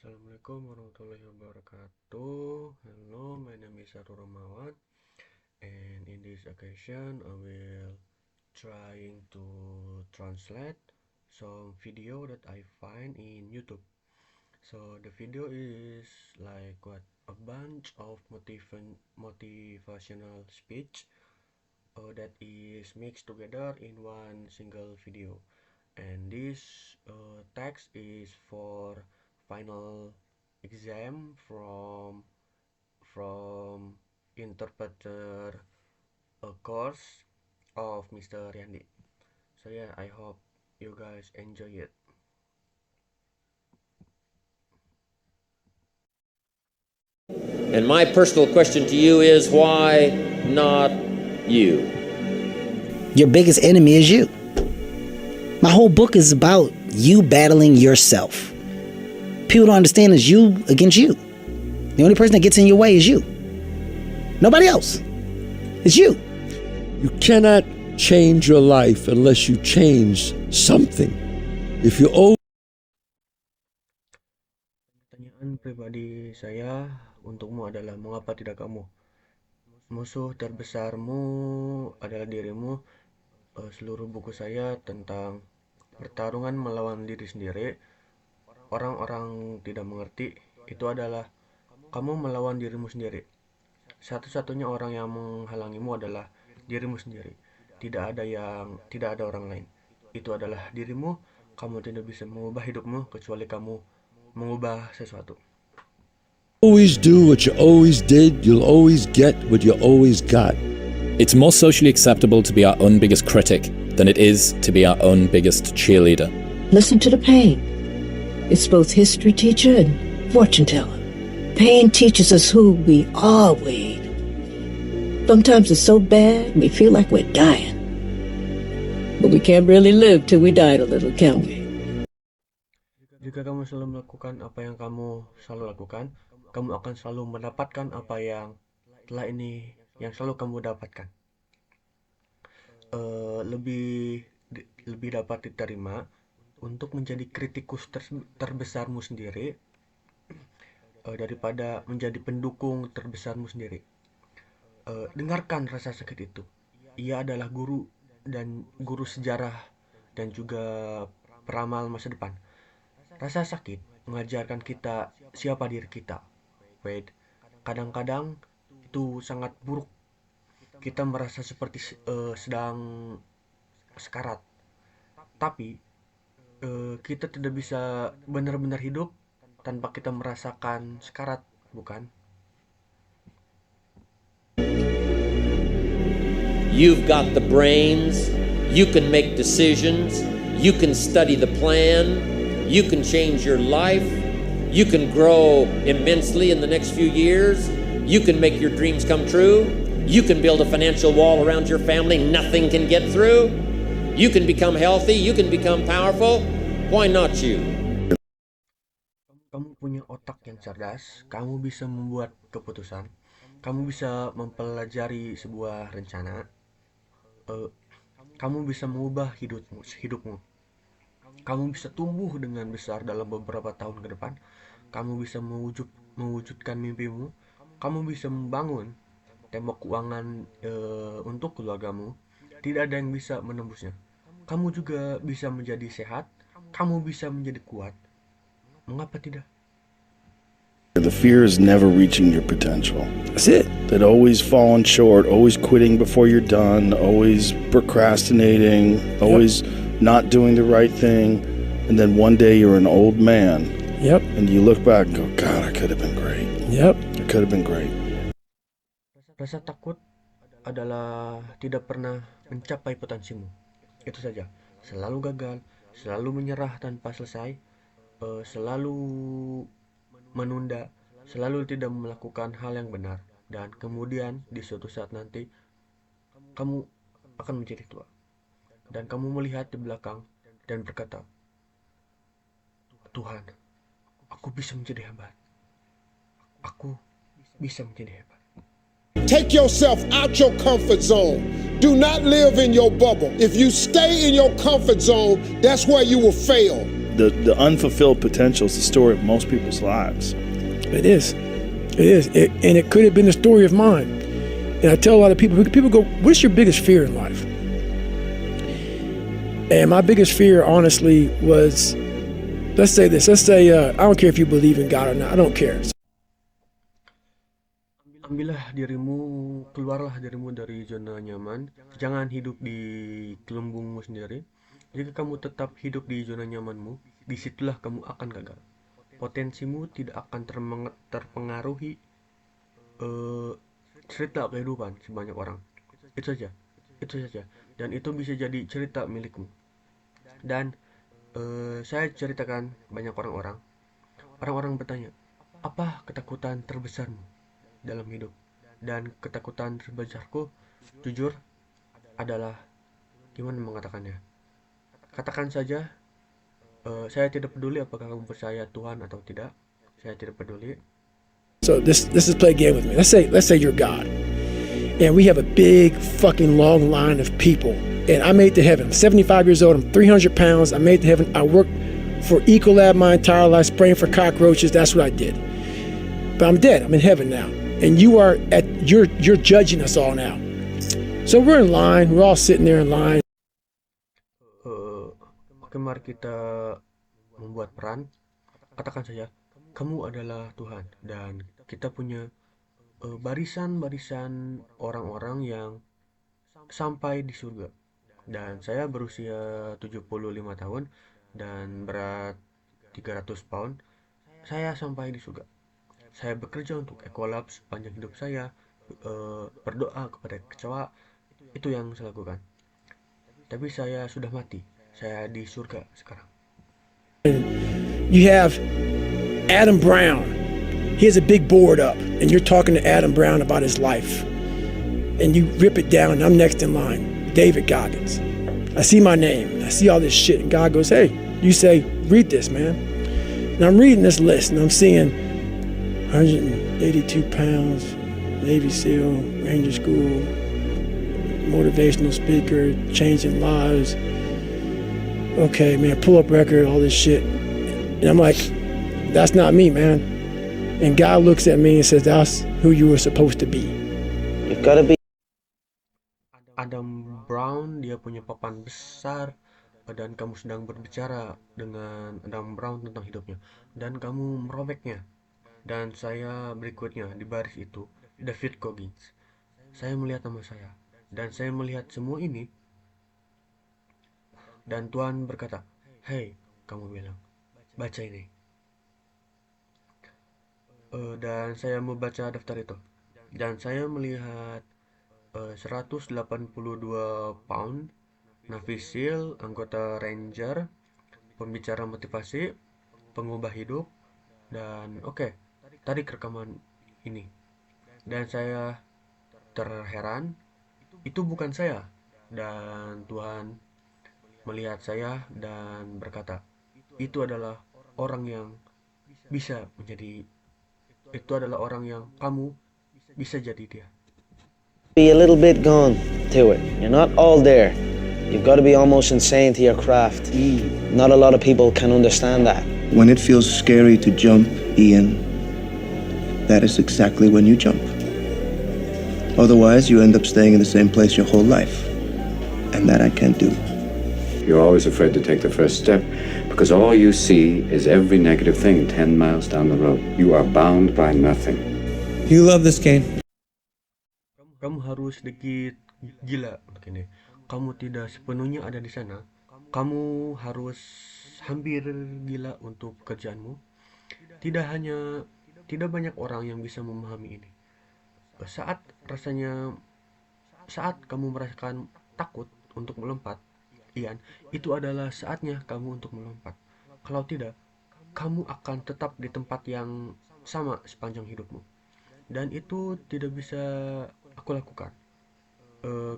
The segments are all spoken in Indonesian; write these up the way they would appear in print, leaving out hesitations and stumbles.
Assalamualaikum warahmatullahi wabarakatuh. Hello, my name is Arul Ramawan, and in this occasion, I will trying to translate some video that I find in YouTube. So the video is like what a bunch of motivational speech that is mixed together in one single video, and this text is for final exam from interpreter a course of Mr. Yandi. So yeah, I hope you guys enjoy it. And my personal question to you is, why not you? Your biggest enemy is you. My whole book is about you battling yourself. People don't understand it's you against you. The only person that gets in your way is you. Nobody else. It's you. You cannot change your life unless you change something. If you owe Pertanyaan pribadi saya untukmu adalah mengapa tidak kamu? Musuh terbesarmu adalah dirimu. Seluruh buku saya tentang pertarungan melawan diri sendiri. Orang-orang tidak mengerti itu adalah kamu melawan dirimu sendiri. Satu-satunya orang yang menghalangimu adalah dirimu sendiri. Tidak ada orang lain. Itu adalah dirimu. Kamu tidak bisa mengubah hidupmu kecuali kamu mengubah sesuatu. always do what you always did, you'll always get what you always got. It's more socially acceptable to be our own biggest critic than it is to be our own biggest cheerleader. Listen to the pain. It's both history teacher and fortune teller. Pain teaches us who we are, Wade. Sometimes it's so bad we feel like we're dying. But we can't really live till we die a little, can we? Jika kamu selalu melakukan apa yang kamu selalu lakukan, kamu akan selalu mendapatkan apa yang yang selalu kamu dapatkan. Lebih dapat diterima untuk menjadi kritikus terbesarmu sendiri daripada menjadi pendukung terbesarmu sendiri. Dengarkan rasa sakit itu. Ia adalah guru sejarah dan juga peramal masa depan. Rasa sakit mengajarkan kita siapa diri kita. Wait, kadang-kadang itu sangat buruk. Kita merasa seperti sedang sekarat. Tapi kita tidak bisa benar-benar hidup tanpa kita merasakan sekarat, bukan? You've got the brains, you can make decisions, you can study the plan, you can change your life, you can grow immensely in the next few years, you can make your dreams come true, you can build a financial wall around your family nothing can get through, you can become healthy, you can become powerful. Why not you? Kamu punya otak yang cerdas, kamu bisa membuat keputusan, kamu bisa mempelajari sebuah rencana, kamu bisa mengubah hidupmu. Kamu bisa tumbuh dengan besar dalam beberapa tahun ke depan, kamu bisa mewujudkan mimpimu, kamu bisa membangun tembok keuangan untuk keluargamu, tidak ada yang bisa menembusnya. Kamu juga bisa menjadi sehat, kamu bisa menjadi kuat. Mengapa tidak? The fear is never reaching your potential. That's it. That always falling short, always quitting before you're done, always procrastinating, always not doing the right thing, and then one day you're an old man. Yep. And you look back and go, God, I could have been great. Yep. I could have been great. Rasa takut adalah tidak pernah mencapai potensimu. Itu saja. Selalu gagal, selalu menyerah tanpa selesai, selalu menunda, selalu tidak melakukan hal yang benar, dan kemudian di suatu saat nanti kamu akan menjadi tua dan kamu melihat di belakang dan berkata, Tuhan, aku bisa menjadi hebat, aku bisa menjadi hebat. Take yourself out your comfort zone. Do not live in your bubble. If you stay in your comfort zone, that's where you will fail. the unfulfilled potential is the story of most people's lives. It is. And it could have been the story of mine. And I tell a lot of people go, what's your biggest fear in life? And my biggest fear, honestly, was, let's say this. Let's say, I don't care if you believe in God or not. I don't care. Keluarlah dirimu dari zona nyaman. Jangan hidup di gelembungmu sendiri. Jika kamu tetap hidup di zona nyamanmu, disitulah kamu akan gagal. Potensimu tidak akan terpengaruhi cerita kehidupan sebanyak orang. Itu saja. Dan itu bisa jadi cerita milikmu. Dan saya ceritakan banyak orang-orang. Orang-orang bertanya, apa ketakutan terbesarmu dalam hidup? Dan ketakutan terbesarku, jujur, adalah, gimana mengatakannya? Katakan saja, saya tidak peduli apakah kamu percaya Tuhan atau tidak. Saya tidak peduli. So this is play a game with me. Let's say you're God, and we have a big fucking long line of people, and I made it to heaven. I'm 75 years old. I'm 300 pounds. I made it to heaven. I worked for Ecolab my entire life, spraying for cockroaches. That's what I did. But I'm dead. I'm in heaven now, and you're judging us all now. So we're in line. We're all sitting there in line. Oke, mari kita membuat peran. Katakan saja, kamu adalah Tuhan, dan kita punya barisan-barisan orang-orang yang sampai di surga. Dan saya berusia 75 tahun dan berat 300 pound. Saya sampai di surga. Saya bekerja untuk Ecolab sepanjang hidup saya, berdoa kepada kecoa. Itu yang saya lakukan. Tapi saya sudah mati. Saya di surga sekarang. You have Adam Brown. He has a big board up, and you're talking to Adam Brown about his life. And you rip it down, and I'm next in line, David Goggins. I see my name, and I see all this shit, and God goes, hey, you say, read this, man. And I'm reading this list, and I'm seeing 182 pounds, Navy SEAL, Ranger School, motivational speaker, changing lives. Okay, man, pull up record, all this shit. And I'm like, that's not me, man. And God looks at me and says, that's who you were supposed to be. You've got to be. Adam Brown, dia punya papan besar, dan kamu sedang berbicara dengan Adam Brown tentang hidupnya, dan kamu merobeknya. Dan saya berikutnya di baris itu, David Goggins. Saya melihat nama saya, dan saya melihat semua ini. Dan Tuhan berkata, hey, kamu bilang, baca ini. Dan saya membaca daftar itu. Dan saya melihat 182 pound, Navy SEAL, anggota Ranger, pembicara motivasi, pengubah hidup, dan oke, tarik rekaman ini. Dan saya terheran, itu bukan saya. Dan Tuhan melihat saya dan berkata, itu adalah orang yang bisa menjadi, itu adalah orang yang kamu bisa jadi dia. Be a little bit gone to it. You're not all there. You've got to be almost insane to your craft. Not a lot of people can understand that. When it feels scary to jump, Ian, that is exactly when you jump. Otherwise, you end up staying in the same place your whole life. And that I can't do. You're always afraid to take the first step because all you see is every negative thing 10 miles down the road. You are bound by nothing. You love this game. Kamu harus sedikit gila untuk ini. Kamu tidak sepenuhnya ada di sana. Kamu harus hampir gila untuk pekerjaanmu. Tidak banyak orang yang bisa memahami ini. Saat kamu merasakan takut untuk melompat, Ian, itu adalah saatnya kamu untuk melompat. Kalau tidak, kamu akan tetap di tempat yang sama sepanjang hidupmu. Dan itu tidak bisa aku lakukan.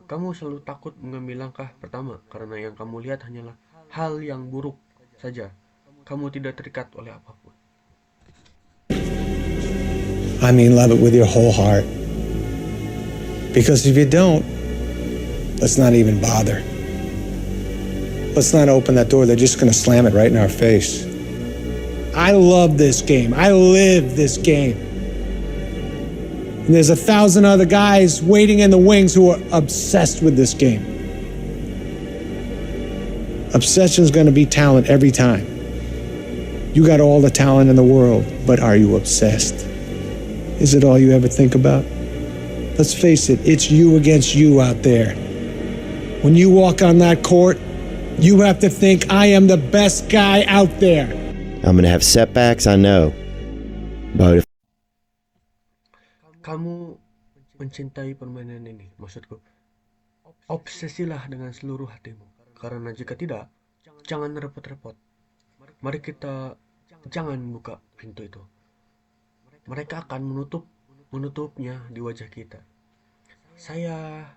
Kamu selalu takut mengambil langkah pertama karena yang kamu lihat hanyalah hal yang buruk saja. Kamu tidak terikat oleh apapun. I mean, love it with your whole heart. Because if you don't, let's not even bother. let's not open that door. They're just going to slam it right in our face. I love this game. I live this game. And there's 1,000 other guys waiting in the wings who are obsessed with this game. Obsession's going to be talent every time. You got all the talent in the world, but are you obsessed? Is it all you ever think about? Let's face it, it's you against you out there. When you walk on that court, you have to think, I am the best guy out there. I'm gonna have setbacks, I know. But if Kamu mencintai permainan ini, maksudku. Obsesilah dengan seluruh hatimu. Karena jika tidak, jangan repot-repot. Mari kita jangan buka pintu itu. Mereka akan menutupnya di wajah kita. Saya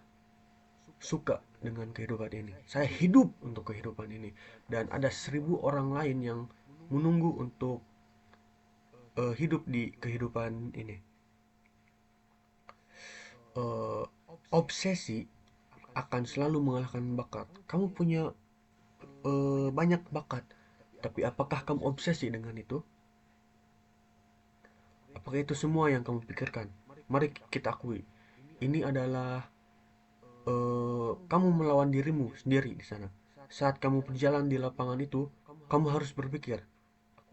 suka dengan kehidupan ini. Saya hidup untuk kehidupan ini. Dan ada 1.000 orang lain yang menunggu untuk hidup di kehidupan ini. Obsesi akan selalu mengalahkan bakat. Kamu punya banyak bakat, tapi apakah kamu obsesi dengan itu? Apakah itu semua yang kamu pikirkan? Mari kita akui, ini adalah kamu melawan dirimu sendiri di sana. Saat kamu berjalan di lapangan itu, kamu harus berpikir,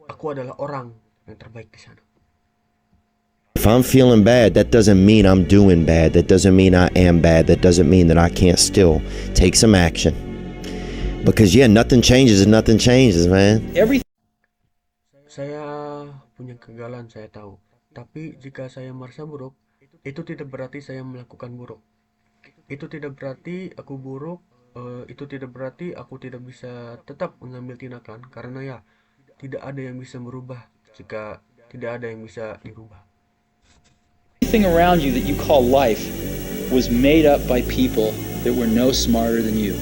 aku adalah orang yang terbaik di sana. if I'm feeling bad, that doesn't mean I'm doing bad. That doesn't mean I am bad. That doesn't mean that I can't still take some action. Because nothing changes and nothing changes, man. Saya punya kegagalan, saya tahu. Tapi jika saya merasa buruk, itu tidak berarti saya melakukan buruk. Itu tidak berarti aku buruk. Itu tidak berarti aku tidak bisa tetap mengambil tindakan. Karena tidak ada yang bisa merubah jika tidak ada yang bisa dirubah. Everything around you that you call life was made up by people that were no smarter than you.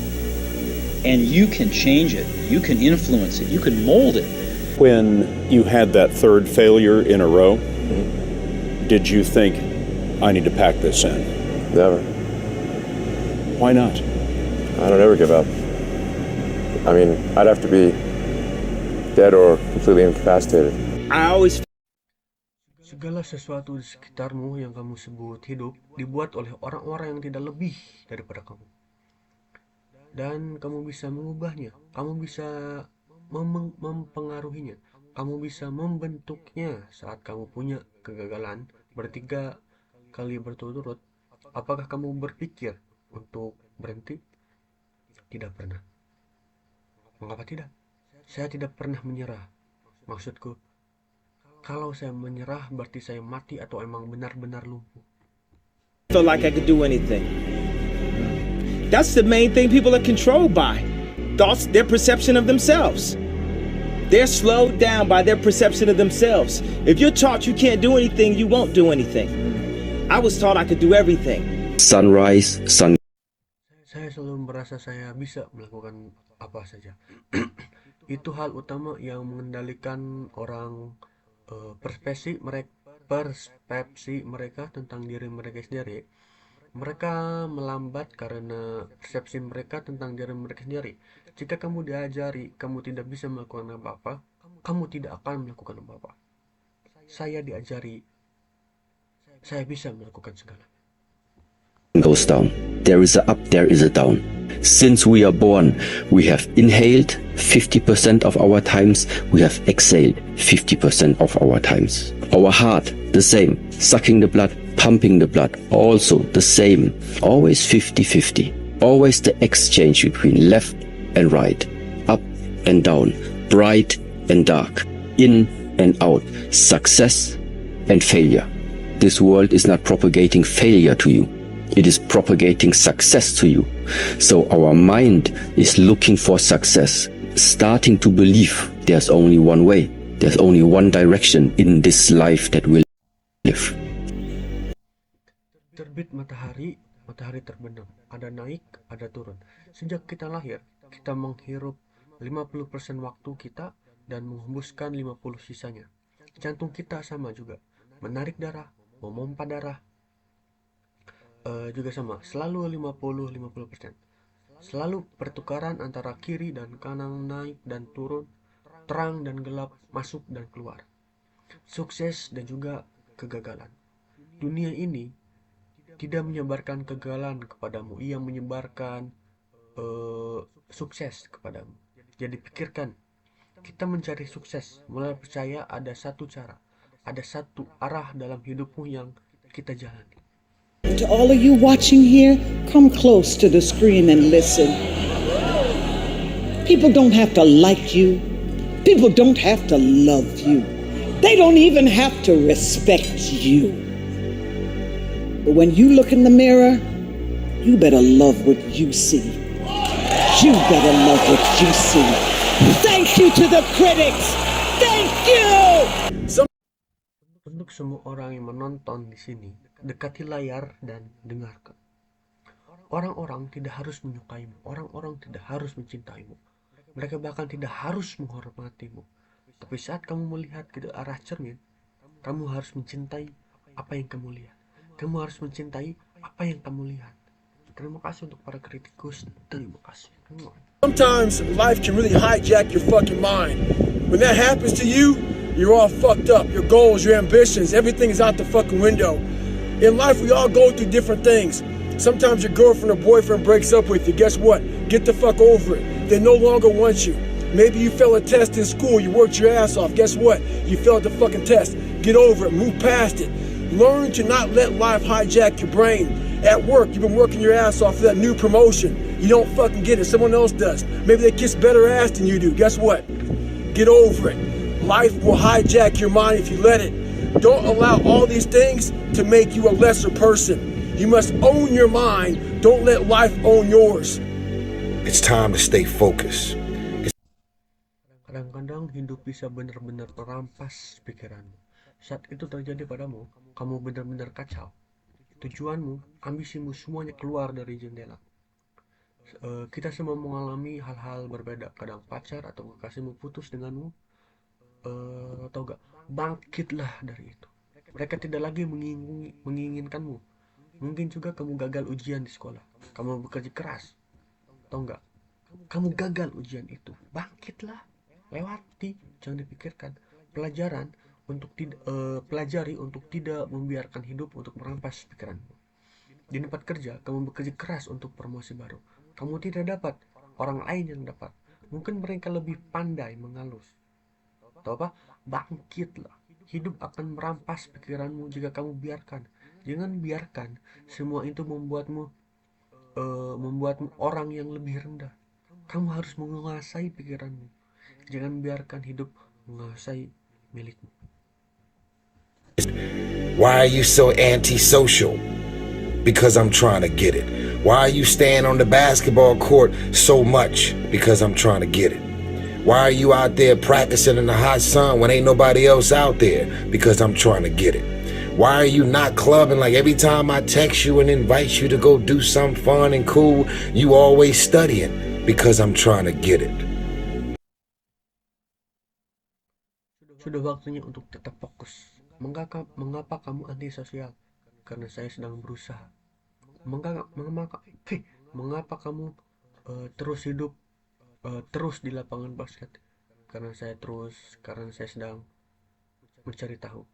And you can change it. You can influence it. You can mold it. When you had that third failure in a row, did you think, I need to pack this in? Never. Why not? I don't ever give up. I mean, I'd have to be dead or completely incapacitated. I always Segala sesuatu di sekitarmu yang kamu sebut hidup dibuat oleh orang-orang yang tidak lebih daripada kamu. Dan kamu bisa mengubahnya, kamu bisa mempengaruhinya, kamu bisa membentuknya saat kamu punya kegagalan 3 kali berturut-turut. Apakah kamu berpikir untuk berhenti? Tidak pernah. Mengapa tidak? Saya tidak pernah menyerah. Maksudku, kalau saya menyerah berarti saya mati atau emang benar-benar lumpuh. Felt like I could do anything. That's the main thing people are controlled by. Thoughts, their perception of themselves. They're slowed down by their perception of themselves. If you're taught you can't do anything, you won't do anything. I was taught I could do everything. Sunrise, sun. Saya selalu merasa saya bisa melakukan apa saja. Itu hal utama yang mengendalikan orang, persepsi mereka tentang diri mereka sendiri. Mereka melambat karena persepsi mereka tentang diri mereka sendiri. Jika kamu diajari kamu tidak bisa melakukan apa-apa, kamu tidak akan melakukan apa-apa. Saya diajari saya bisa melakukan segala. Goes down. There is a up, there is a down. Since we are born, we have inhaled 50% of our times, we have exhaled 50% of our times. Our heart, the same, sucking the blood, pumping the blood, also the same. Always 50-50. Always the exchange between left and right, up and down, bright and dark, in and out, success and failure. This world is not propagating failure to you. It is propagating success to you. So our mind is looking for success, starting to believe there's only one way, there's only one direction in this life that we live. Terbit matahari terbenam, ada naik, ada turun. Sejak kita lahir, kita menghirup 50% waktu kita dan menghembuskan 50 sisanya. Jantung kita sama juga, menarik darah, memompa darah, juga sama, selalu 50-50%. Selalu pertukaran antara kiri dan kanan, naik dan turun, terang dan gelap, masuk dan keluar. Sukses dan juga kegagalan. Dunia ini tidak menyebarkan kegagalan kepadamu, ia menyebarkan sukses kepadamu. Jadi pikirkan, kita mencari sukses, mulai percaya ada satu cara, ada satu arah dalam hidupmu yang kita jalani. To all of you watching here, come close to the screen and listen. People don't have to like you. People don't have to love you. They don't even have to respect you. But when you look in the mirror, you better love what you see. You better love what you see. Thank you to the critics. Thank you. Untuk semua orang yang menonton di sini, dekati layar dan dengarkan. Orang-orang tidak harus menyukaimu, orang-orang tidak harus mencintaimu. Mereka bahkan tidak harus menghormatimu. Tapi saat kamu melihat ke arah cermin, kamu harus mencintai apa yang kamu lihat. Kamu harus mencintai apa yang kamu lihat. Terima kasih untuk para kritikus. Terima kasih. Sometimes life can really hijack your fucking mind. When that happens to you, you're all fucked up. Your goals, your ambitions, everything is out the fucking window. In life, we all go through different things. Sometimes your girlfriend or boyfriend breaks up with you. Guess what? Get the fuck over it. They no longer want you. Maybe you failed a test in school. You worked your ass off. Guess what? You failed the fucking test. Get over it. Move past it. Learn to not let life hijack your brain. At work, you've been working your ass off for that new promotion. You don't fucking get it. Someone else does. Maybe they kiss better ass than you do. Guess what? Get over it. Life will hijack your mind if you let it. Don't allow all these things to make you a lesser person. You must own your mind. Don't let life own yours. It's time to stay focused. Kadang-kadang hidup bisa benar-benar merampas pikiranmu. Saat itu terjadi padamu, kamu benar-benar kacau. Tujuanmu, ambisimu semuanya keluar dari jendela. Kita semua mengalami hal-hal berbeda. Kadang pacar atau kekasihmu putus denganmu, atau enggak, bangkitlah dari itu. Mereka tidak lagi menginginkanmu. Mungkin juga kamu gagal ujian di sekolah. Kamu bekerja keras, atau enggak, kamu gagal ujian itu. Bangkitlah, lewati, jangan dipikirkan. Pelajari untuk tidak membiarkan hidup untuk merampas pikiranmu. Di tempat kerja, kamu bekerja keras untuk promosi baru. Kamu tidak dapat, orang lain yang dapat. Mungkin mereka lebih pandai mengalus. Tahu apa? Bangkitlah. Hidup akan merampas pikiranmu jika kamu biarkan. Jangan biarkan semua itu membuatmu orang yang lebih rendah. Kamu harus menguasai pikiranmu. Jangan biarkan hidup menguasai milikmu. Why are you so antisocial? Because I'm trying to get it. Why are you staying on the basketball court so much? Because I'm trying to get it. Why are you out there practicing in the hot sun when ain't nobody else out there? Because I'm trying to get it. Why are you not clubbing like every time I text you and invite you to go do something fun and cool, you always studying? Because I'm trying to get it. Sudah waktunya untuk tetap fokus. Mengapa kamu antisosial? Karena saya sedang berusaha. Mengapa kamu terus hidup terus di lapangan basket? Karena saya sedang mencari tahu.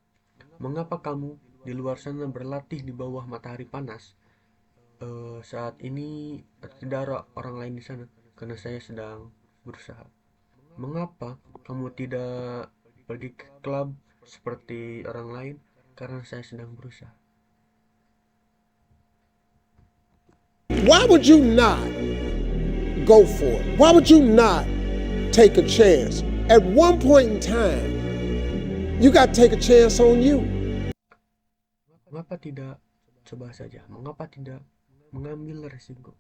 Mengapa kamu di luar sana berlatih di bawah matahari panas? Saat ini tidak ada orang lain di sana. Karena saya sedang berusaha. Mengapa kamu tidak pergi ke klub seperti orang lain? Karena saya sedang berusaha. Why would you not go for it? Why would you not take a chance? At one point in time, you got to take a chance on you. Mengapa tidak coba saja? Mengapa tidak mengambil resiko?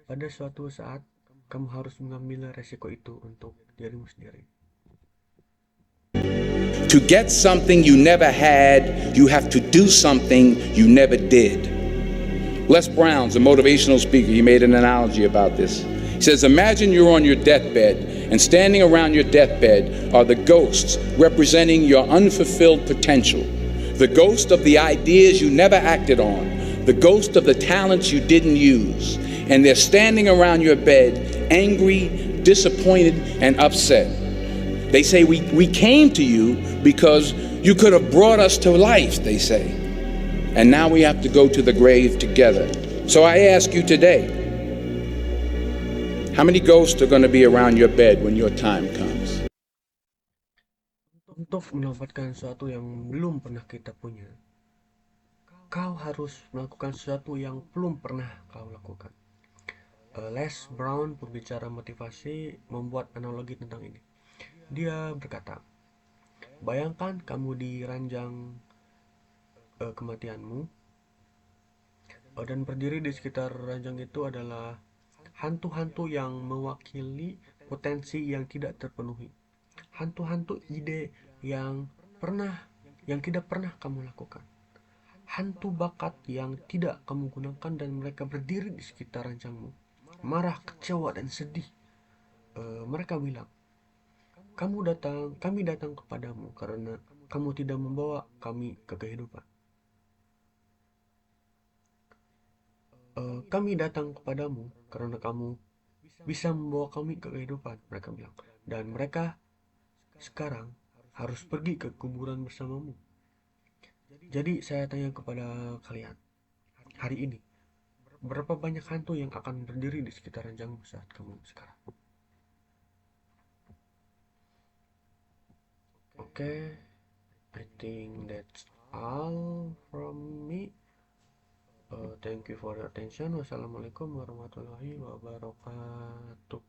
Pada suatu saat, kamu harus mengambil resiko itu untuk dirimu sendiri. To get something you never had, you have to do something you never did. Les Brown's a motivational speaker. He made an analogy about this. He says, imagine you're on your deathbed, and standing around your deathbed are the ghosts representing your unfulfilled potential. The ghost of the ideas you never acted on. The ghost of the talents you didn't use. and they're standing around your bed, angry, disappointed, and upset. They say, we came to you because you could have brought us to life, they say. And now we have to go to the grave together. So I ask you today, how many ghosts are going to be around your bed when your time comes? Untuk mendapatkan sesuatu yang belum pernah kita punya, kau harus melakukan sesuatu yang belum pernah kau lakukan. Les Brown, pembicara motivasi, membuat analogi tentang ini. Dia berkata, bayangkan kamu di ranjang kematianmu, dan berdiri di sekitar ranjang itu adalah hantu-hantu yang mewakili potensi yang tidak terpenuhi. Hantu-hantu ide yang tidak pernah kamu lakukan. Hantu bakat yang tidak kamu gunakan dan mereka berdiri di sekitar ranjangmu. Marah, kecewa, dan sedih. Mereka bilang, kami datang kepadamu karena kamu tidak membawa kami ke kehidupan. Kami datang kepadamu karena kamu bisa membawa kami ke kehidupan, mereka bilang. Dan mereka sekarang harus pergi ke kuburan bersamamu. Jadi saya tanya kepada kalian, hari ini, berapa banyak hantu yang akan berdiri di sekitar ranjangmu saat kamu sekarang? Okay, I think that's all from me. Thank you for your attention. Wassalamualaikum warahmatullahi wabarakatuh.